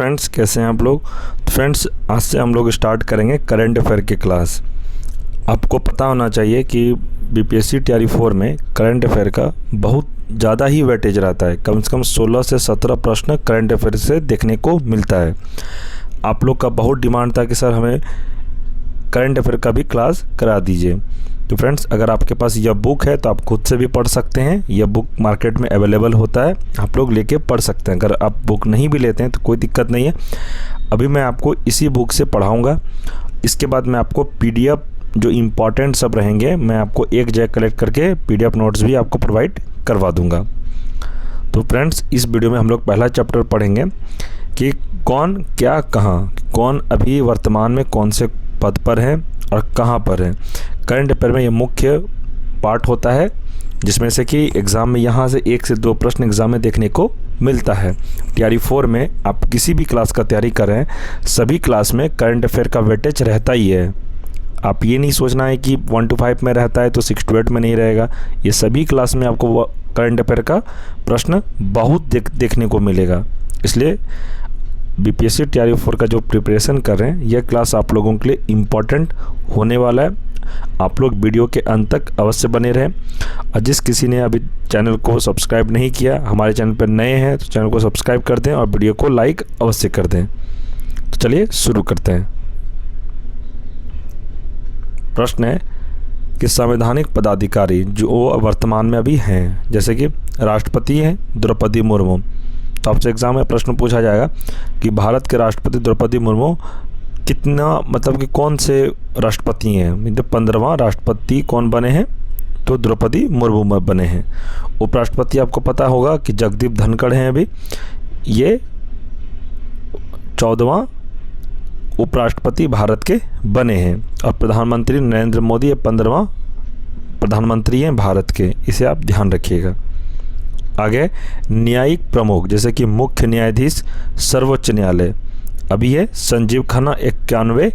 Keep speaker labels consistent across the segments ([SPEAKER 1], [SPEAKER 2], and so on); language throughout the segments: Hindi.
[SPEAKER 1] फ्रेंड्स, कैसे हैं आप लोग। तो फ्रेंड्स, आज से हम लोग स्टार्ट करेंगे करंट अफेयर की क्लास। आपको पता होना चाहिए कि बीपीएससी तैयारी 4 में करंट अफेयर का बहुत ज़्यादा ही वेटेज रहता है। कम से कम 16 से 17 प्रश्न करंट अफेयर से देखने को मिलता है। आप लोग का बहुत डिमांड था कि सर हमें करंट अफेयर का भी क्लास करा दीजिए। तो फ्रेंड्स, अगर आपके पास यह बुक है तो आप खुद से भी पढ़ सकते हैं। यह बुक मार्केट में अवेलेबल होता है, आप लोग लेके पढ़ सकते हैं। अगर आप बुक नहीं भी लेते हैं तो कोई दिक्कत नहीं है। अभी मैं आपको इसी बुक से पढ़ाऊँगा। इसके बाद मैं आपको पीडीएफ जो इम्पॉर्टेंट सब रहेंगे, मैं आपको एक जगह कलेक्ट करके पीडीएफ नोट्स भी आपको प्रोवाइड करवा दूँगा। तो फ्रेंड्स, इस वीडियो में हम लोग पहला चैप्टर पढ़ेंगे कि कौन क्या कहाँ, कौन अभी वर्तमान में कौन से पद पर है और कहाँ पर है। करंट अफेयर में ये मुख्य पार्ट होता है, जिसमें से कि एग्ज़ाम में यहाँ से 1 से 2 प्रश्न एग्ज़ाम में देखने को मिलता है। तैयारी 4 में आप किसी भी क्लास का तैयारी कर रहे हैं, सभी क्लास में करंट अफेयर का वेटेज रहता ही है। आप ये नहीं सोचना है कि 1 to 5 में रहता है तो 6 to 8 में नहीं रहेगा। ये सभी क्लास में आपको करंट अफेयर का प्रश्न बहुत देखने को मिलेगा। इसलिए बीपीएससी तैयारी 4 का जो प्रिपरेशन कर रहे हैं, यह क्लास आप लोगों के लिए इम्पॉर्टेंट होने वाला है। आप लोग वीडियो के अंत तक अवश्य बने रहें। और जिस किसी ने अभी चैनल को सब्सक्राइब नहीं किया, हमारे चैनल पर नए हैं, तो चैनल को सब्सक्राइब कर दें और वीडियो को लाइक अवश्य कर दें। तो चलिए शुरू करते हैं। प्रश्न है कि संवैधानिक पदाधिकारी जो वर्तमान में अभी हैं, जैसे कि राष्ट्रपति हैं द्रौपदी मुर्मू। तो आपसे एग्जाम में प्रश्न पूछा जाएगा कि भारत के राष्ट्रपति द्रौपदी मुर्मू कितना, मतलब कि कौन से राष्ट्रपति हैं। मतलब 15वां राष्ट्रपति कौन बने हैं, तो द्रौपदी मुर्मू बने हैं। उपराष्ट्रपति आपको पता होगा कि जगदीप धनखड़ हैं, अभी ये 14वां उपराष्ट्रपति भारत के बने हैं। और प्रधानमंत्री नरेंद्र मोदी ये 15वां प्रधानमंत्री हैं भारत के, इसे आप ध्यान रखिएगा। आगे न्यायिक प्रमुख, जैसे कि मुख्य न्यायाधीश सर्वोच्च न्यायालय, अभी है संजीव खन्ना 91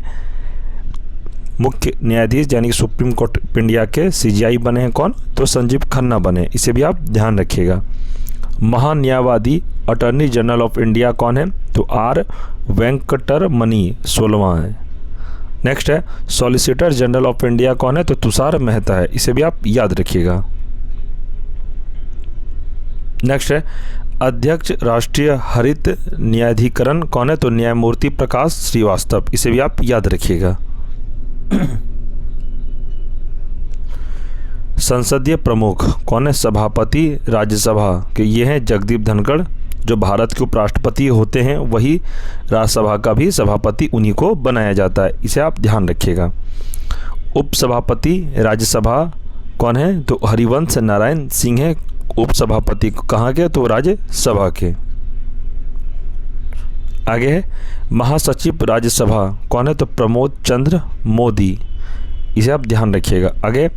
[SPEAKER 1] मुख्य न्यायाधीश यानी कि सुप्रीम कोर्ट ऑफ इंडिया के सीजीआई बने हैं। कौन, तो संजीव खन्ना बने, इसे भी आप ध्यान रखिएगा। महान्यायवादी अटॉर्नी जनरल ऑफ इंडिया कौन है, तो आर वेंकटरमणि 16वां है। नेक्स्ट है सॉलिसिटर जनरल ऑफ इंडिया कौन है, तो तुषार मेहता है, इसे भी आप याद रखिएगा। नेक्स्ट है अध्यक्ष राष्ट्रीय हरित न्यायाधिकरण कौन है, तो न्यायमूर्ति प्रकाश श्रीवास्तव, इसे भी आप याद रखिएगा। संसदीय प्रमुख कौन है, सभापति राज्यसभा के ये हैं जगदीप धनखड़। जो भारत के उपराष्ट्रपति होते हैं वही राज्यसभा का भी सभापति उन्हीं को बनाया जाता है, इसे आप ध्यान रखिएगा। उपसभापति राज्यसभा कौन है, तो हरिवंश नारायण सिंह है उपसभापति, कहाँ के, तो राज्यसभा के। आगे है महासचिव राज्यसभा कौन है, तो प्रमोद चंद्र मोदी, इसे आप ध्यान रखिएगा। आगे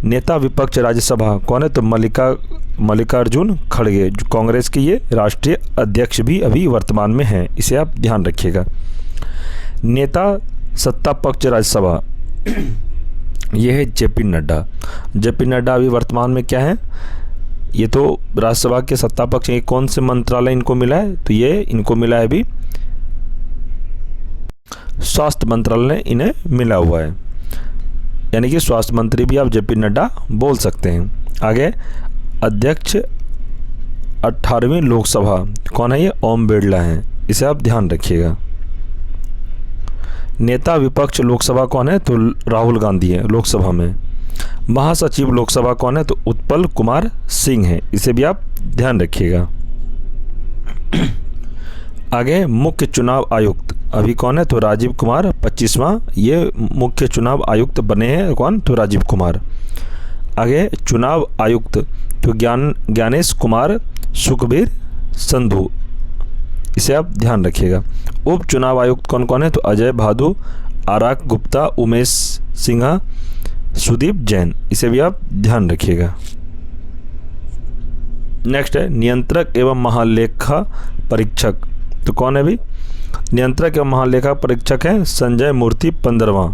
[SPEAKER 1] नेता विपक्ष राज्यसभा कौन है, तो मल्लिकार्जुन खड़गे, जो कांग्रेस के ये राष्ट्रीय अध्यक्ष भी अभी वर्तमान में हैं, इसे आप ध्यान रखिएगा। नेता सत्ता पक्ष राज्यसभा ये है जेपी नड्डा। जेपी नड्डा अभी वर्तमान में क्या है, ये तो राज्यसभा के सत्ता पक्ष। ये कौन से मंत्रालय इनको मिला है, तो ये इनको मिला है अभी स्वास्थ्य मंत्रालय इन्हें मिला हुआ है, यानी कि स्वास्थ्य मंत्री भी आप जेपी नड्डा बोल सकते हैं। आगे अध्यक्ष 18वीं लोकसभा कौन है, ये ओम बिरला हैं, इसे आप ध्यान रखिएगा। नेता विपक्ष लोकसभा कौन है, तो राहुल गांधी है लोकसभा में। महासचिव लोकसभा कौन है, तो उत्पल कुमार सिंह है, इसे भी आप ध्यान रखिएगा। आगे मुख्य चुनाव आयुक्त अभी कौन है, तो राजीव कुमार 25वां ये मुख्य चुनाव आयुक्त बने हैं। कौन, तो राजीव कुमार। आगे चुनाव आयुक्त तो ज्ञानेश कुमार सुखबीर संधू, इसे आप ध्यान रखिएगा। उप चुनाव आयुक्त कौन कौन है, तो अजय भादु, आराक गुप्ता, उमेश सिन्हा, सुदीप जैन, इसे भी आप ध्यान रखिएगा। नेक्स्ट है नियंत्रक एवं महालेखा परीक्षक, तो कौन है भी नियंत्रक एवं महालेखा परीक्षक है संजय मूर्ति 15वां।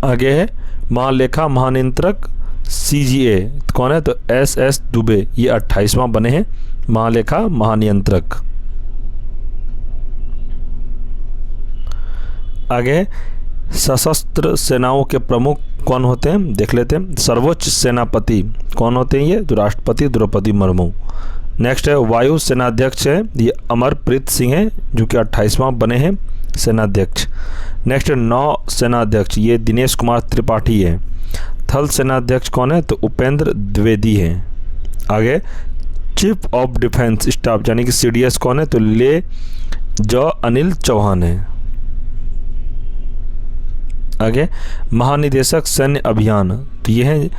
[SPEAKER 1] आगे है महालेखा महानियंत्रक सीजीए, तो कौन है, तो एस दुबे, ये 28वां बने हैं महालेखा महानियंत्रक। आगे सशस्त्र सेनाओं के प्रमुख कौन होते हैं देख लेते हैं। सर्वोच्च सेनापति कौन होते हैं ये, तो राष्ट्रपति द्रौपदी मुर्मू। नेक्स्ट है वायु सेनाध्यक्ष है, ये अमरप्रीत सिंह है जो कि 28वां बने हैं सेनाध्यक्ष। नेक्स्ट नौ सेनाध्यक्ष, ये दिनेश कुमार त्रिपाठी है। थल सेनाध्यक्ष कौन है, तो उपेंद्र द्विवेदी है। आगे चीफ ऑफ डिफेंस स्टाफ यानी कि CDS कौन है, तो ले जो अनिल चौहान है। आगे महानिदेशक सैन्य अभियान, तो ये है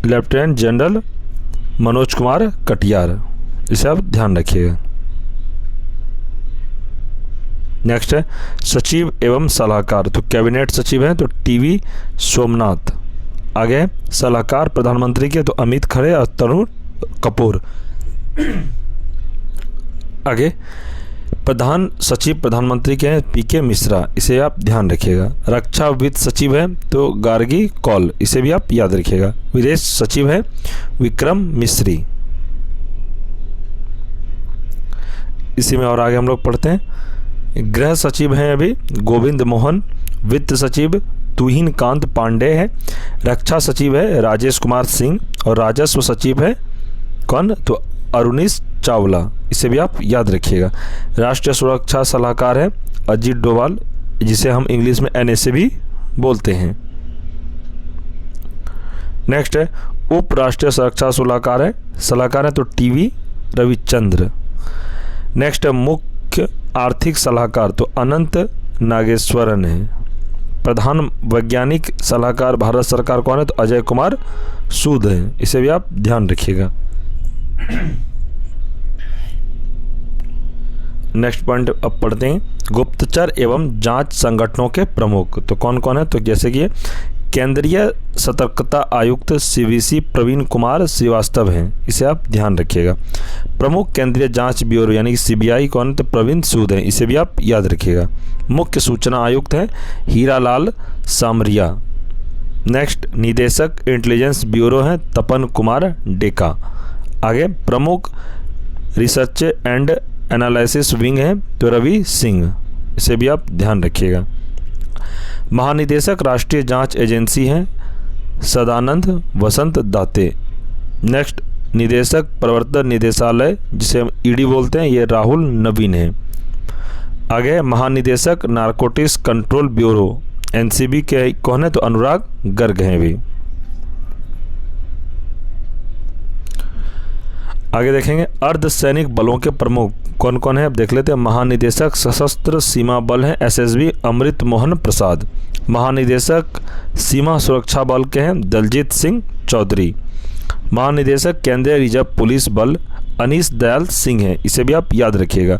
[SPEAKER 1] लेफ्टिनेंट जनरल मनोज कुमार कटियार, इसे आप ध्यान रखिएगा। नेक्स्ट है सचिव एवं सलाहकार, तो कैबिनेट सचिव हैं तो TV सोमनाथ। आगे सलाहकार प्रधानमंत्री के, तो अमित खरे और तरुण कपूर। आगे प्रधान सचिव प्रधानमंत्री के हैं PK मिश्रा, इसे आप ध्यान रखिएगा। रक्षा वित्त सचिव है तो गार्गी कौल, इसे भी आप याद रखिएगा। विदेश सचिव है विक्रम मिश्री। इसी में और आगे हम लोग पढ़ते हैं। गृह सचिव हैं अभी गोविंद मोहन। वित्त सचिव तुहिन कांत पांडे है। रक्षा सचिव है राजेश कुमार सिंह और राजस्व सचिव है कौन, तो अरुणीश चावला, इसे भी आप याद रखिएगा। राष्ट्रीय सुरक्षा सलाहकार है अजीत डोभाल, जिसे हम इंग्लिश में NSA भी बोलते हैं। नेक्स्ट है उप राष्ट्रीय सुरक्षा सलाहकार है तो TV रविचंद्र। नेक्स्ट है मुख्य आर्थिक सलाहकार, तो अनंत नागेश्वरन है। प्रधान वैज्ञानिक सलाहकार भारत सरकार कौन है, तो अजय कुमार सूद है, इसे भी आप ध्यान रखिएगा। नेक्स्ट पॉइंट अब पढ़ते हैं गुप्तचर एवं जांच संगठनों के प्रमुख, तो कौन कौन है, तो जैसे कि केंद्रीय सतर्कता आयुक्त CVC प्रवीण कुमार श्रीवास्तव हैं, इसे आप ध्यान रखिएगा। प्रमुख केंद्रीय जांच ब्यूरो यानी कि CBI कौन है, तो प्रवीण सूद हैं, इसे भी आप याद रखिएगा। मुख्य सूचना आयुक्त हैं हीरालाल सामरिया। नेक्स्ट निदेशक इंटेलिजेंस ब्यूरो हैं तपन कुमार डेका। आगे प्रमुख रिसर्च एंड एनालिसिस विंग है तो रवि सिंह, इसे भी आप ध्यान रखिएगा। महानिदेशक राष्ट्रीय जांच एजेंसी हैं सदानंद वसंत दाते। नेक्स्ट निदेशक प्रवर्तन निदेशालय जिसे हम ED बोलते हैं, ये राहुल नवीन है। आगे महानिदेशक नारकोटिक्स कंट्रोल ब्यूरो NCB के कौन है, तो अनुराग गर्ग हैं भी। आगे देखेंगे अर्धसैनिक बलों के प्रमुख कौन कौन है, अब देख लेते हैं। महानिदेशक सशस्त्र सीमा बल हैं SSB अमृत मोहन प्रसाद। महानिदेशक सीमा सुरक्षा बल के हैं दलजीत सिंह चौधरी। महानिदेशक केंद्रीय रिजर्व पुलिस बल अनीस दयाल सिंह है, इसे भी आप याद रखिएगा।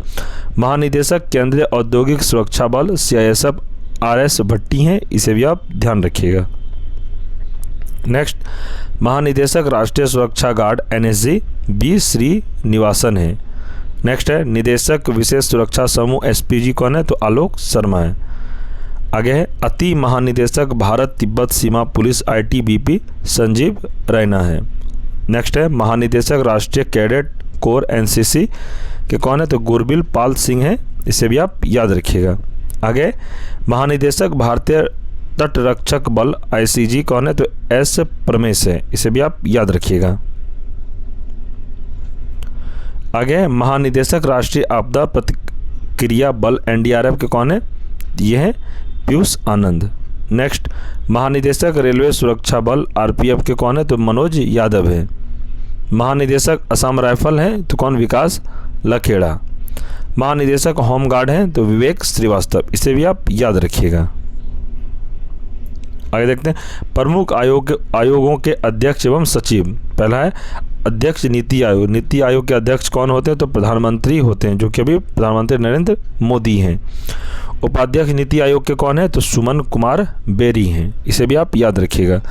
[SPEAKER 1] महानिदेशक केंद्रीय औद्योगिक सुरक्षा बल CISF RS भट्टी हैं, इसे भी आप ध्यान रखिएगा। नेक्स्ट महानिदेशक राष्ट्रीय सुरक्षा गार्ड NSG B श्रीनिवासन है। नेक्स्ट है निदेशक विशेष सुरक्षा समूह SPG कौन है, तो आलोक शर्मा है। आगे है अति महानिदेशक भारत तिब्बत सीमा पुलिस ITBP संजीव रैना है। नेक्स्ट है महानिदेशक राष्ट्रीय कैडेट कोर NCC के कौन है, तो गुरबिल पाल सिंह है, इसे भी आप याद रखिएगा। आगे महानिदेशक भारतीय तटरक्षक बल ICG कौन है, तो S प्रमेश है, इसे भी आप याद रखिएगा। आगे महानिदेशक राष्ट्रीय आपदा प्रतिक्रिया बल NDRF के कौन है, ये है पीयूष आनंद। नेक्स्ट महानिदेशक रेलवे सुरक्षा बल RPF के कौन है, तो मनोज यादव है। महानिदेशक असम राइफल हैं तो कौन, विकास लखेड़ा। महानिदेशक होमगार्ड हैं तो विवेक श्रीवास्तव, इसे भी आप याद रखिएगा। आगे देखते हैं प्रमुख आयोगों के अध्यक्ष एवं सचिव। पहला है अध्यक्ष नीति आयोग। नीति आयोग के अध्यक्ष कौन होते हैं, तो प्रधानमंत्री होते हैं, जो कि अभी प्रधानमंत्री नरेंद्र मोदी हैं। उपाध्यक्ष नीति आयोग के कौन है, तो सुमन कुमार बेरी हैं, इसे भी आप याद रखिएगा।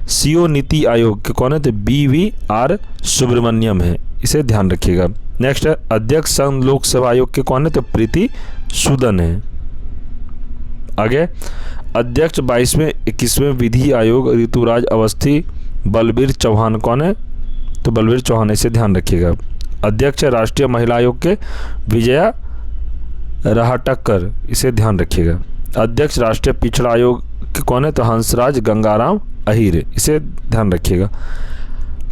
[SPEAKER 1] CO नीति आयोग के कौन है, तो BVR सुब्रमण्यम है, इसे ध्यान रखिएगा। नेक्स्ट है अध्यक्ष संघ लोक सेवा आयोग के कौन है, तो प्रीति सूदन है। आगे अध्यक्ष 22वें 21वें विधि आयोग ऋतुराज अवस्थी बलबीर चौहान कौन है, तो बलबीर चौहान, इसे ध्यान रखिएगा। अध्यक्ष राष्ट्रीय महिला आयोग के विजया राहटकर, इसे ध्यान रखिएगा। अध्यक्ष राष्ट्रीय पिछड़ा आयोग के कौन है? तो हंसराज गंगाराम अहीर, इसे ध्यान रखिएगा।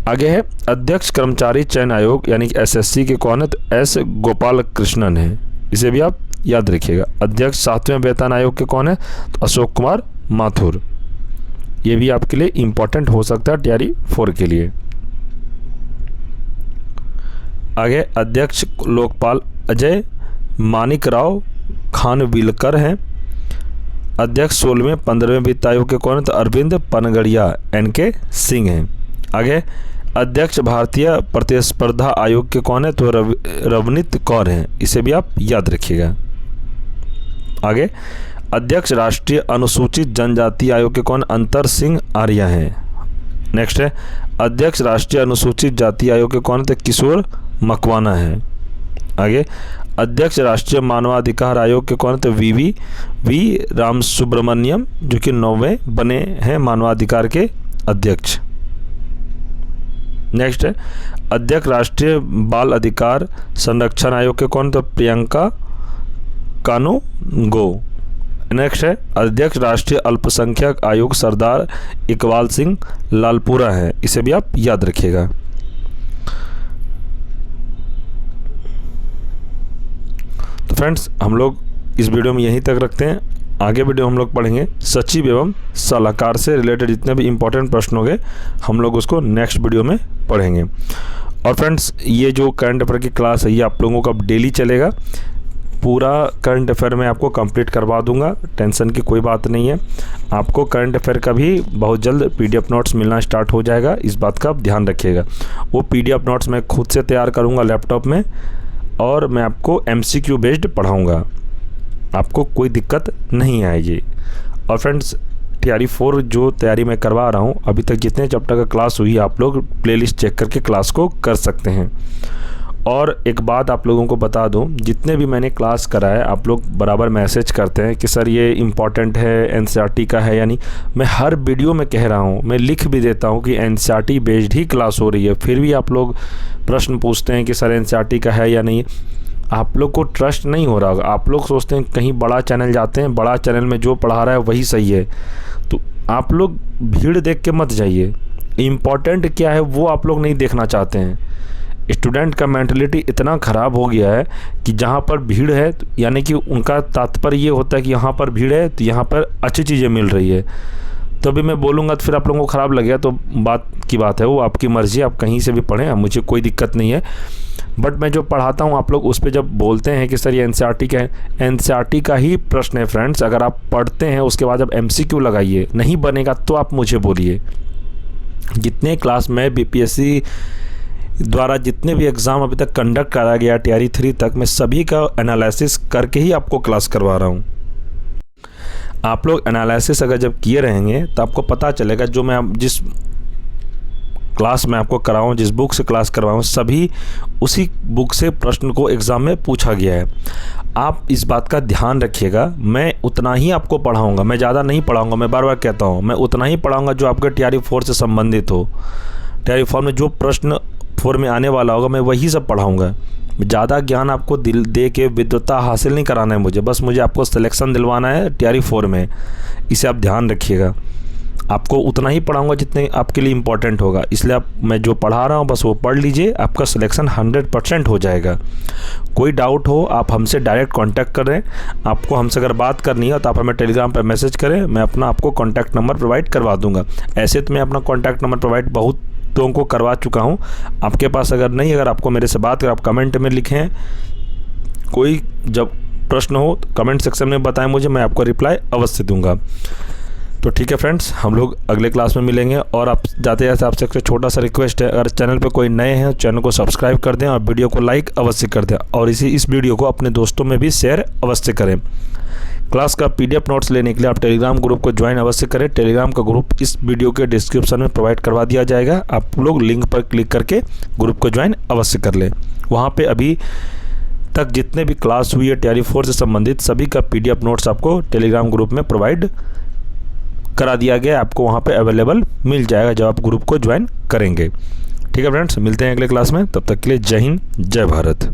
[SPEAKER 1] आगे है अध्यक्ष कर्मचारी चयन आयोग यानी कि एसएससी के कौन है? तो एस गोपाल कृष्णन है, इसे भी आप याद रखिएगा। अध्यक्ष 7वें वेतन आयोग के कौन है? तो अशोक कुमार माथुर, ये भी आपके लिए इम्पोर्टेंट हो सकता है टीआरई 4 के लिए। आगे अध्यक्ष लोकपाल अजय मानिकराव खानविलकर हैं। अध्यक्ष 16वें 15वें वित्त आयोग के कौन है? तो अरविंद पनगड़िया एनके सिंह हैं। आगे अध्यक्ष भारतीय प्रतिस्पर्धा आयोग के कौन है? तो रवनीत कौर हैं, इसे भी आप याद रखिएगा। आगे अध्यक्ष राष्ट्रीय अनुसूचित जनजाति आयोग के कौन? अंतर सिंह आर्या हैं। नेक्स्ट है अध्यक्ष राष्ट्रीय अनुसूचित जाति आयोग के कौन है? तो किशोर मकवाना है। आगे अध्यक्ष राष्ट्रीय मानवाधिकार आयोग के कौन है? तो वी राम सुब्रमण्यम, जो कि 9वें बने हैं मानवाधिकार के अध्यक्ष। नेक्स्ट है अध्यक्ष राष्ट्रीय बाल अधिकार संरक्षण आयोग के कौन? तो प्रियंका कानूगो। नेक्स्ट है अध्यक्ष राष्ट्रीय अल्पसंख्यक आयोग सरदार इकबाल सिंह लालपुरा है, इसे भी आप याद रखिएगा। तो फ्रेंड्स हम लोग इस वीडियो में यहीं तक रखते हैं। आगे वीडियो हम लोग पढ़ेंगे सचिव एवं सलाहकार से रिलेटेड जितने भी इंपॉर्टेंट प्रश्न होंगे हम लोग उसको नेक्स्ट वीडियो में पढ़ेंगे। और फ्रेंड्स ये जो करंट अफेयर की क्लास है ये आप लोगों का डेली चलेगा, पूरा करंट अफेयर में आपको कंप्लीट करवा दूंगा, टेंशन की कोई बात नहीं है। आपको करंट अफेयर का भी बहुत जल्द पीडीएफ नोट्स मिलना स्टार्ट हो जाएगा, इस बात का आप ध्यान रखिएगा। वो पीडीएफ नोट्स मैं खुद से तैयार करूँगा लैपटॉप में और मैं आपको एमसीक्यू बेस्ड पढ़ाऊँगा, आपको कोई दिक्कत नहीं आएगी। और फ्रेंड्स टीआरई 4 जो तैयारी मैं करवा रहा हूँ अभी तक जितने चैप्टर का क्लास हुई आप लोग प्लेलिस्ट चेक करके क्लास को कर सकते हैं। और एक बात आप लोगों को बता दूं, जितने भी मैंने क्लास कराया आप लोग बराबर मैसेज करते हैं कि सर ये इम्पॉर्टेंट है, एनसीईआरटी का है, यानी मैं हर वीडियो में कह रहा हूँ, मैं लिख भी देता हूँ कि एनसीईआरटी बेस्ड ही क्लास हो रही है, फिर भी आप लोग प्रश्न पूछते हैं कि सर एनसीईआरटी का है या नहीं। आप लोग को ट्रस्ट नहीं हो रहा होगा, आप लोग सोचते हैं कहीं बड़ा चैनल जाते हैं, बड़ा चैनल में जो पढ़ा रहा है वही सही है, तो आप लोग भीड़ देख के मत जाइए। इम्पॉर्टेंट क्या है वो आप लोग नहीं देखना चाहते हैं। स्टूडेंट का मेंटलिटी इतना ख़राब हो गया है कि जहाँ पर भीड़ है यानी कि उनका तात्पर्य ये होता है कि यहाँ पर भीड़ है तो यहाँ पर अच्छी चीज़ें मिल रही है, तो अभी मैं बोलूँगा तो फिर आप लोगों को ख़राब लगेगा, तो बात की बात है, वो आपकी मर्ज़ी, आप कहीं से भी पढ़ें, मुझे कोई दिक्कत नहीं है। बट मैं जो पढ़ाता हूँ आप लोग उस पर जब बोलते हैं कि सर ये एनसीईआरटी का है, एनसीईआरटी का ही प्रश्न है फ्रेंड्स। अगर आप पढ़ते हैं उसके बाद जब एमसीक्यू लगाइए, नहीं बनेगा तो आप मुझे बोलिए। जितने क्लास में बीपीएससी द्वारा जितने भी एग्ज़ाम अभी तक कंडक्ट कराया गया टीआरई 3 तक, मैं सभी का एनालिसिस करके ही आपको क्लास करवा रहा हूँ। आप लोग एनालिसिस अगर जब किए रहेंगे तो आपको पता चलेगा जो मैं जिस क्लास में आपको कराऊँ, जिस बुक से क्लास करवाऊँ, सभी उसी बुक से प्रश्न को एग्ज़ाम में पूछा गया है। आप इस बात का ध्यान रखिएगा, मैं उतना ही आपको पढ़ाऊँगा, मैं ज़्यादा नहीं पढ़ाऊँगा, मैं बार बार कहता हूँ मैं उतना ही पढ़ाऊँगा जो आपके टीआरई 4 से संबंधित हो। टीआरई 4 में जो प्रश्न 4 में आने वाला होगा मैं वही सब पढ़ाऊँगा। ज़्यादा ज्ञान आपको दिल दे के विद्वता हासिल नहीं कराना है मुझे, बस मुझे आपको सिलेक्शन दिलवाना है टीआरई 4 में, इसे आप ध्यान रखिएगा। आपको उतना ही पढ़ाऊंगा जितने आपके लिए इम्पोर्टेंट होगा, इसलिए आप मैं जो पढ़ा रहा हूँ बस वो पढ़ लीजिए, आपका सिलेक्शन 100% हो जाएगा। कोई डाउट हो आप हमसे डायरेक्ट कांटेक्ट करें, आपको हमसे अगर बात करनी है तो आप हमें टेलीग्राम पर मैसेज करें, मैं अपना आपको कॉन्टैक्ट नंबर प्रोवाइड करवा दूँगा। ऐसे तो मैं अपना कॉन्टैक्ट नंबर प्रोवाइड बहुत लोगों को करवा चुका हूँ, आपके पास अगर नहीं, अगर आपको मेरे से बात कर आप कमेंट में लिखें, कोई जब प्रश्न हो तो कमेंट सेक्शन में बताएं मुझे, मैं आपको रिप्लाई अवश्य दूंगा। तो ठीक है फ्रेंड्स, हम लोग अगले क्लास में मिलेंगे। और आप जाते जाते आपसे एक छोटा सा रिक्वेस्ट है, अगर चैनल पे कोई नए हैं चैनल को सब्सक्राइब कर दें और वीडियो को लाइक अवश्य कर दें, और इस वीडियो को अपने दोस्तों में भी शेयर अवश्य करें। क्लास का पीडीएफ नोट्स लेने के लिए आप टेलीग्राम ग्रुप को ज्वाइन अवश्य करें। टेलीग्राम का ग्रुप इस वीडियो के डिस्क्रिप्शन में प्रोवाइड करवा दिया जाएगा, आप लोग लिंक पर क्लिक करके ग्रुप को ज्वाइन अवश्य कर लें। वहाँ पे अभी तक जितने भी क्लास हुई है टीआरई 4 से संबंधित सभी का पीडीएफ नोट्स आपको टेलीग्राम ग्रुप में प्रोवाइड करा दिया गया, आपको वहाँ पे अवेलेबल मिल जाएगा जब आप ग्रुप को ज्वाइन करेंगे। ठीक है फ्रेंड्स, मिलते हैं अगले क्लास में, तब तक के लिए जय हिंद जय भारत।